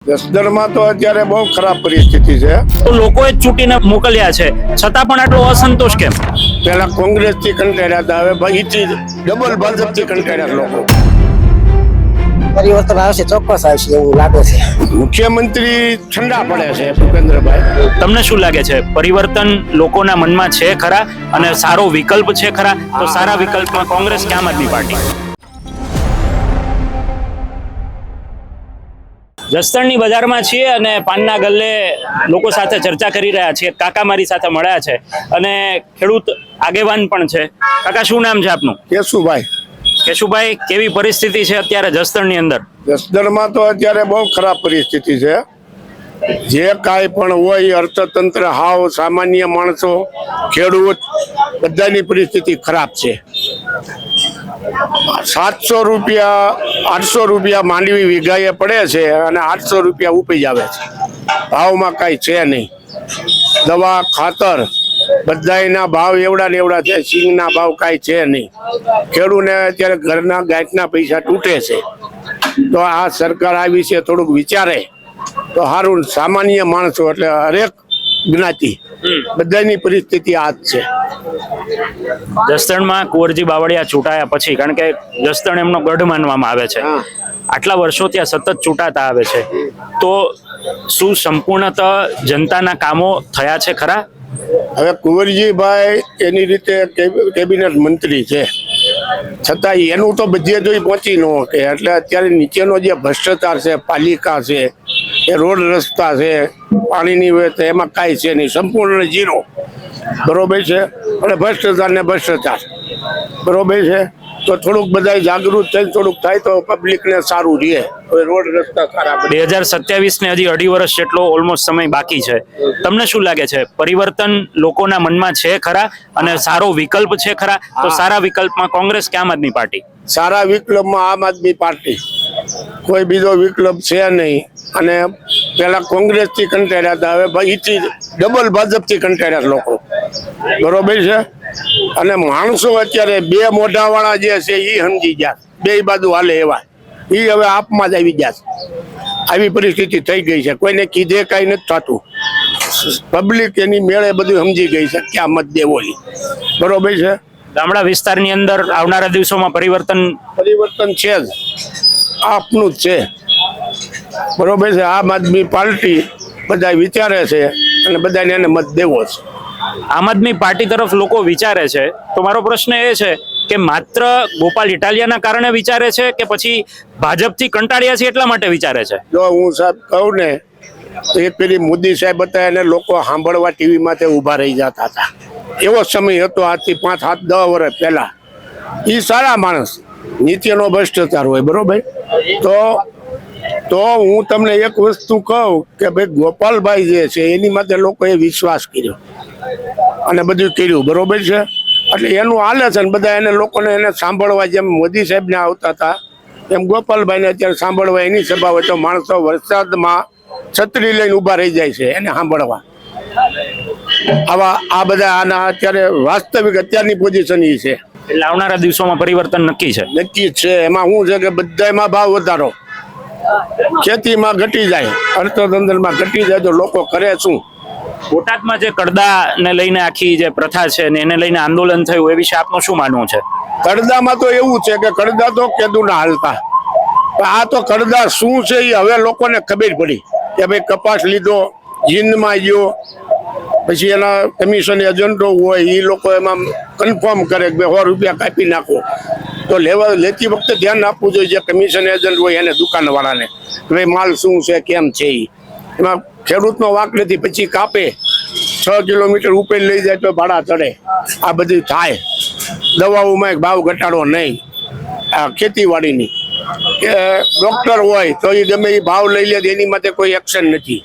જસદણમાં તો અત્યારે બહુ ખરાબ પરિસ્થિતિ છે. તો લોકોએ જ ચૂંટીને મોકલ્યા છે, છતાં પણ આટલો અસંતોષ કેમ? પેલા કોંગ્રેસથી કંટાળ્યા હતા, હવે ભાઈથી ડબલ ભાજપથી કંટાળ્યા લોકો. પરિવર્તન આવશે, ચોક્કસ આવશે એવું લાગે છે. મુખ્યમંત્રી ઠંડા પડે છે ભૂપેન્દ્રભાઈ. તમને શું લાગે છે, પરિવર્તન લોકોના મનમાં છે ખરા અને સારો વિકલ્પ છે ખરા? તો સારા વિકલ્પમાં કોંગ્રેસ કે આમ આદમી પાર્ટી? જસદણની બજારમાં છીએ અને પાનના ગલ્લે લોકો સાથે ચર્ચા કરી રહ્યા છીએ. કાકા મારી સાથે મળ્યા છે અને ખેડૂત આગેવાન પણ છે. કાકા, શું નામ છે આપનું? કેશુભાઈ. કેશુભાઈ, કેવી પરિસ્થિતિ છે અત્યારે જસદણની અંદર? જસદણમાં તો અત્યારે બહુ ખરાબ પરિસ્થિતિ છે. જે કાંઈ પણ હોય, અર્થતંત્ર હાવ, સામાન્ય માણસો, ખેડૂત, બધાની પરિસ્થિતિ ખરાબ છે. 700 રૂપિયા 800 રૂપિયા માંડવી વીઘાએ પડે છે અને 800 રૂપિયા ઉપજ આવે છે. ભાવમાં કાંઈ છે નહીં. દવા, ખાતર, બધાના ભાવ એવડા ને એવડા છે. સિંગના ભાવ કાંઈ છે નહીં. ખેડૂતને અત્યારે ઘરના ગાંઠના પૈસા તૂટે છે. તો આ સરકાર આ વિશે થોડુંક વિચારે તો સારું. સામાન્ય માણસો એટલે હરેક જ્ઞાતિ બધાની પરિસ્થિતિ આ જ છે. જસદણમાં કુંવરજી બાવળિયા ચૂંટાયા પછી, કારણ કે જસદણ એમનો ગઢ માનવામાં આવે છે, આટલા વર્ષો ત્યાં સતત ચૂંટાતા આવે છે, તો શું સંપૂર્ણતઃ જનતાના કામો થયા છે ખરા? હવે કુંવરજીભાઈ એની રીતે કેબિનેટ મંત્રી છે, છતાં એનું તો બધે જોઈ પહોંચી ન શકે. એટલે અત્યારે નીચેનો જે ભ્રષ્ટાચાર છે, પાલિકા છે, એ રોડ રસ્તા છે, પાણીની વ્યવસ્થા, એમાં કાંઈ છે નહીં, સંપૂર્ણ ઝીરો. બરોબર છે. અને ભ્રષ્ટાચાર ને ભ્રષ્ટાચાર બરોબર છે. તો થોડુંક બધા જાગૃત થઈને થોડુંક થાય તો પબ્લિકને સારું રહે. હવે રોડ રસ્તા સારા. 2027 ને હજી 2.5 વર્ષ જેટલો ઓલમોસ્ટ સમય બાકી છે. તમને શું લાગે છે, પરિવર્તન લોકોના મનમાં છે ખરા અને સારો વિકલ્પ છે ખરા? તો સારા વિકલ્પમાં કોંગ્રેસ કે આમ આદમી પાર્ટી? સારા વિકલ્પમાં આમ આદમી પાર્ટી. કોઈ બીજો વિકલ્પ છે નહીં. અને પેલા કોંગ્રેસથી કંટાળ્યા હતા, હવે ભાઈથી ડબલ ભાજપથી કંટાળ્યા લોકો. બરોબર છે. અને માણસો અત્યારે બે મોઢાવાળા જે છે એ સમજી ગયા, બે બાજુ હાલે એવા, એ હવે આપમાં જ આવી ગયા છે. આવી પરિસ્થિતિ થઈ ગઈ છે. કોઈને કીધે કાંઈ નથી થતું. પબ્લિક એની મેળે બધું સમજી ગઈ છે ક્યાં મત દેવો. બરોબર છે. ગામડા વિસ્તારની અંદર આવનારા દિવસોમાં પરિવર્તન છે જ, આપનું જ છે. બરોબર છે. આમ આદમી પાર્ટી બધા વિચારે છે અને બધાને એને મત દેવો છે. આમ આદમી પાર્ટી તરફ લોકો વિચારે છે, તો મારો પ્રશ્ન એ છે કે માત્ર ગોપાલ ઇટાલિયાના કારણે વિચારે છે કે પછી ભાજપથી કંટાળ્યા છે એટલા માટે વિચારે છે? જો હું સાહેબ કહું ને તો એ પેલી મોદી સાહેબ હતા એને લોકો સાંભળવા ટીવી માટે ઊભા રહી જતા હતા. એવો સમય હતો, આજથી 5, 7, 10 વર્ષ પહેલા. એ સારા માણસ, નીચેનો ભ્રષ્ટાચાર હોય. બરોબર. તો હું તમને એક વસ્તુ કહું કે ભાઈ ગોપાલભાઈ જે છે એની માટે લોકોએ વિશ્વાસ કર્યો અને બધું કર્યું. બરોબર છે. એટલે એનું હાલે છે ને બધા એને લોકોને એને સાંભળવા, જેમ મોદી સાહેબને આવતા હતા એમ ગોપાલભાઈને અત્યારે સાંભળવા એની સભા હોય તો માણસો વરસાદમાં છત્રી લઈને ઊભા રહી જાય છે એને સાંભળવા. આ બધા આના અત્યારે વાસ્તવિક અત્યારની પોઝિશન એ છે. એટલે આવનારા દિવસોમાં પરિવર્તન નક્કી છે? નક્કી છે. એમાં શું છે કે બધામાં ભાવ વધારો, ખેતીમાં ઘટી જાય, અર્થતંત્રમાં ઘટી જાય તો લોકો કરે શું? બોટાદમાં જે કડદાને લઈને આખી જે પ્રથા છે ને એને લઈને આંદોલન થયું, એ વિશે આપનું શું માનવું છે? કડદામાં તો એવું છે કે કડદા તો કેદુના હાલતા, આ તો કડદા શું છે એ હવે લોકોને ખબર પડી કે ભાઈ કપાસ લીધો, જીંદમાં ગયો, પછી એના કમિશન એજન્ટો હોય એ લોકો એમાં કન્ફર્મ કરે કે 100 રૂપિયા કાપી નાખો. તો લેતી વખતે ધ્યાન આપવું જોઈએ જે કમિશન એજન્ટ હોય એને, દુકાનવાળાને, ભાઈ માલ શું છે કેમ છે. એમાં ખેડૂતનો વાંક નથી. પછી કાપે 6 કિલોમીટર ઉપર લઈ જાય તો ભાડા ચડે. આ બધું થાય. દવાઓમાં ભાવ ઘટાડો નહીં. આ ખેતીવાડીની કે ડૉક્ટર હોય તો એ ગમે એ ભાવ લઈ લે, એની માટે કોઈ એક્શન નથી.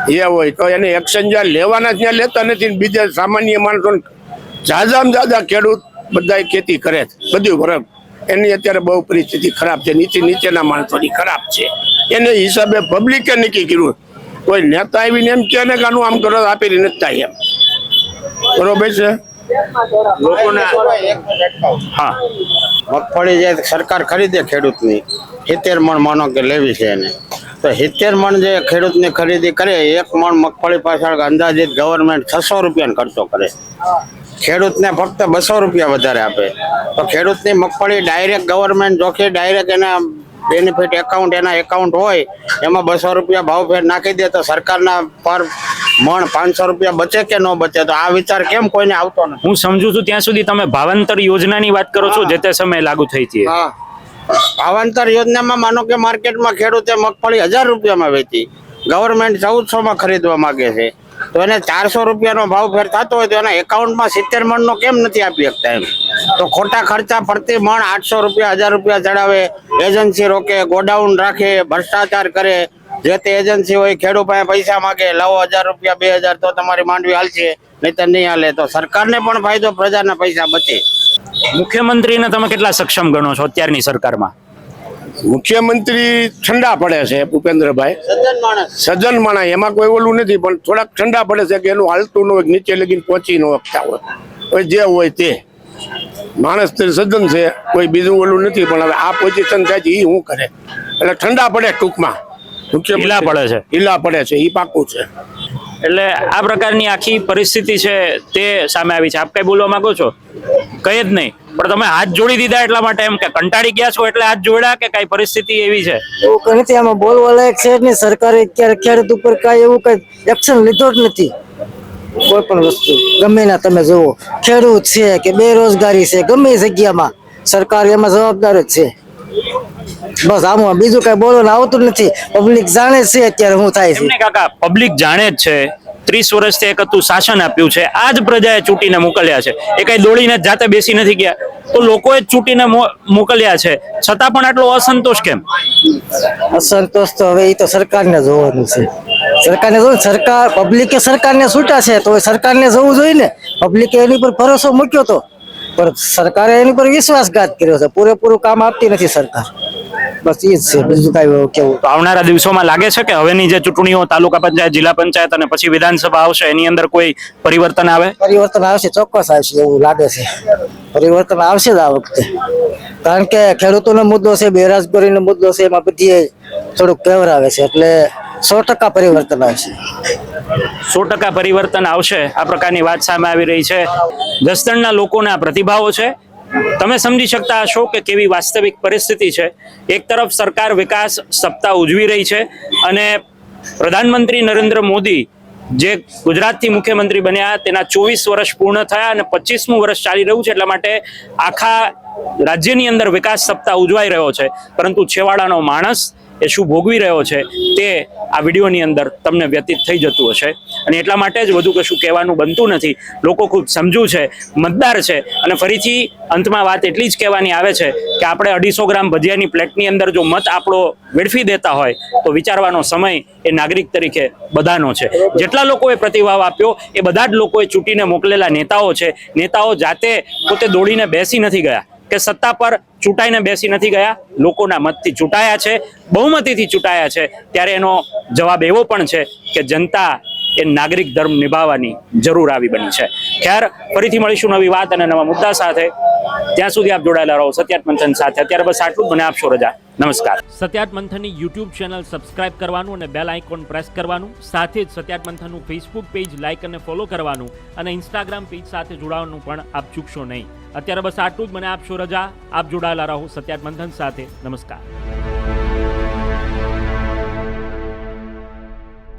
એ હોય તો એને એક્શન જ્યાં લેવાના ત્યાં લેતા નથી. બીજા સામાન્ય માણસો જાજામાં જાજા ખેડૂત બધા ખેતી કરે છે, બધું બરાબર. એની અત્યારે બહુ પરિસ્થિતિ ખરાબ છે. નીચેના માણસોની ખરાબ છે. એને હિસાબે પબ્લિકે નક્કી કર્યું. કોઈ નેતા આવીને એમ કહે ને કે આનું આમ કરો આપેલી નથી થાય એમ. બરોબર છે. લોકોના હા, મગફળી જે સરકાર ખરીદે ખેડૂતની 70 મણ માનો કે લેવી છે એને, તો 70 મણ જે ખેડૂતની ખરીદી કરે, 1 મણ મગફળી પાછળ અંદાજિત ગવર્મેન્ટ 600 રૂપિયાનો ખર્ચો કરે, ખેડૂતને ફક્ત 200 રૂપિયા વધારે આપે. તો ખેડૂતની મગફળી ડાયરેક્ટ ગવર્મેન્ટ જોખી ડાયરેક્ટ એના બેનિફિટ એકાઉન્ટ એના એકાઉન્ટ હોય એમાં 200 રૂપિયા ભાવ ફેર નાખી દે તો સરકારના પર મણ 500 રૂપિયા બચે કે ન બચે? તો આ વિચાર કેમ કોઈને આવતો નથી? હું સમજુ છું ત્યાં સુધી તમે ભાવાંતર યોજનાની વાત કરો છો, જે તે સમયે લાગુ થઈ હતી. હા, ભાવાંતર યોજનામાં માનો કે માર્કેટમાં ખેડૂતે મગફળી 1000 રૂપિયામાં વેચી, ગવર્મેન્ટ 1400 માં ખરીદવા માંગે છે, તો એને 400 રૂપિયાનો ભાવ ફેર થતો હોય તો એના એકાઉન્ટમાં 70 મણનો કેમ નથી આપી શકતા એમ? તો ખોટા ખર્ચા પ્રતિ મણ 800 રૂપિયા 1000 રૂપિયા ચડાવે, એજન્સી રોકે, ગોડાઉન રાખે, ભ્રષ્ટાચાર કરે. જે તે એજન્સી હોય ખેડૂત પાસે પૈસા માંગે, લાવો 1000 રૂપિયા 2000 તો તમારી માંડવી હાલશે, નહીતર નહીં હાલે. તો સરકારને પણ ફાયદો, પ્રજાના પૈસા બચે. મુખ્યમંત્રીને તમે કેટલા સક્ષમ ગણો છો અત્યારની સરકારમાં? મુખ્યમંત્રી ઠંડા પડે છે ભૂપેન્દ્રભાઈ, સજ્જન માણસ. સજ્જન માણસ, એમાં કોઈ ઓલું નથી, પણ થોડાક ઠંડા પડે છે કે એનું હાલતું ન હોય, નીચે લગીને પહોંચી ન શકતા હોય, જે હોય તે માણસ સજ્જન છે, કોઈ બીજું ઓલું નથી. પણ હવે આ પોઝિશન થાય છે એ શું કરે, એટલે ઠંડા પડે ટૂંકમાં. ઢીલા પડે છે. ઢીલા પડે છે, એ પાકું છે. એટલે આ પ્રકારની આખી પરિસ્થિતિ છે તે સામે આવી છે. આપ કઈ બોલવા માંગો છો? કઈ જ નહીં, પણ તમે હાથ જોડી દીધા એટલા માટે, એમ કે કંટાળી ગયા છો એટલે હાથ જોડ્યા, કે કઈ પરિસ્થિતિ એવી છે? એવું કઈ નથી, આમાં બોલવા લાયક છે જ નહીં. સરકારે ક્યારે ખેડૂત ઉપર કઈ એવું કઈ એક્શન લીધો જ નથી. કોઈ પણ વસ્તુ ગમે ના તમે જુઓ, ખેડૂત છે કે બેરોજગારી છે, ગમે એ જગ્યામાં સરકાર એમાં જવાબદાર જ છે. બસ આમાં બીજું કઈ બોલવાનું આવતું નથી. પબ્લિક જાણે છે અત્યારે શું થાય છે. એમને કાકા, પબ્લિક જાણે જ છે. 30 વર્ષથી એક હતું શાસન આપ્યું છે, આ જ પ્રજાએ ચૂંટીને મોકલ્યા છે. એ કઈ દોડીને જાતે બેસી નથી ગયા, તો લોકોએ જ ચૂંટીને મોકલ્યા છે, છતાં પણ આટલો અસંતોષ કેમ? અસંતોષ તો હવે એ તો સરકારને જોવાનું છે. સરકારને જોવું, સરકાર પબ્લિકે સરકારને છૂટા છે તો સરકારને જોવું જોઈએ ને. પબ્લિકે એની પર ભરોસો મૂક્યો તો, પણ સરકારે એની પર વિશ્વાસઘાત કર્યો છે. પૂરેપૂરું કામ આપતી નથી સરકાર. બસ એ જ છે, બીજું કઈ કેવું? તો આવનારા દિવસોમાં લાગે છે કે હવેની જે ચૂંટણીઓ, તાલુકા પંચાયત, જિલ્લા પંચાયત અને પછી વિધાનસભા આવશે, એની અંદર કોઈ પરિવર્તન આવે? પરિવર્તન આવશે, ચોક્કસ આવશે એવું લાગે છે. પરિવર્તન આવશે જ આ વખતે, કારણ કે ખેડૂતોનો મુદ્દો છે, બેરોજગારીનો મુદ્દો છે, એમાં બધી થોડુંક કેવરાવે છે, એટલે 100% પરિવર્તન આવશે. 100% પરિવર્તન આવશે, આ પ્રકારની વાત સામે આવી રહી છે. જસદણના લોકોના પ્રતિભાવો છે. તમે સમજી શકતા હશો કે કેવી વાસ્તવિક પરિસ્થિતિ છે. એક તરફ સરકાર વિકાસ સપ્તાહ ઉજવી રહી છે અને પ્રધાનમંત્રી નરેન્દ્ર મોદી જે ગુજરાતથી મુખ્યમંત્રી બન્યા તેના 24 વર્ષ પૂર્ણ થયા અને 25મું વર્ષ ચાલી રહ્યું છે, એટલા માટે આખા રાજ્યની અંદર વિકાસ સપ્તાહ ઉજવાઈ રહ્યો છે. પરંતુ છેવાડાનો માણસ એ શું ભોગવી રહ્યો છે તે આ વિડીયોની અંદર તમને વ્યતીત થઈ જતું હશે, અને એટલા માટે જ વધુ કશું કહેવાનું બનતું નથી. લોકો ખૂબ સમજુ છે, મતદાર છે, અને ફરીથી અંતમાં વાત એટલી જ કહેવાની આવે છે કે આપણે 250 ગ્રામ ભજીયાની પ્લેટની અંદર જો મત આપણો વેડફી દેતા હોય તો વિચારવાનો સમય એ નાગરિક તરીકે બધાનો છે. જેટલા લોકોએ પ્રતિભાવ આપ્યો એ બધા જ લોકોએ ચૂંટીને મોકલેલા નેતાઓ છે. નેતાઓ જાતે પોતે દોડીને બેસી નથી ગયા કે સત્તા પર ચૂંટાઈને બેસી નથી ગયા, લોકોના મતથી ચૂંટાયા છે, બહુમતીથી ચૂંટાયા છે. ત્યારે એનો જવાબ એવો પણ છે કે જનતા એ નાગરિક ધર્મ નિભાવવાની જરૂર આવી બની છે. ખેર, ફરીથી મળીશું નવી વાત અને નવા મુદ્દા સાથે. ત્યાં સુધી આપ જોડાયેલા રહો સત્યાત મંથન સાથે. અત્યારે બસ આટલું જ, મને આપશો રજા. નમસ્કાર. સત્યાત મંથનની યુટ્યુબ ચેનલ સબસ્ક્રાઇબ કરવાનું અને બેલ આઇકોન પ્રેસ કરવાનું, સાથે જ સત્યાત મંથનનું ફેસબુક પેજ લાઇક અને ફોલો કરવાનું અને ઇન્સ્ટાગ્રામ પેજ સાથે જોડાવાનું પણ આપ ચૂકશો નહીં. અત્યારે બસ આટલું જ, મને આપશો રજા. આપ જોડાયેલા રહો સત્યાત મંથન સાથે. નમસ્કાર.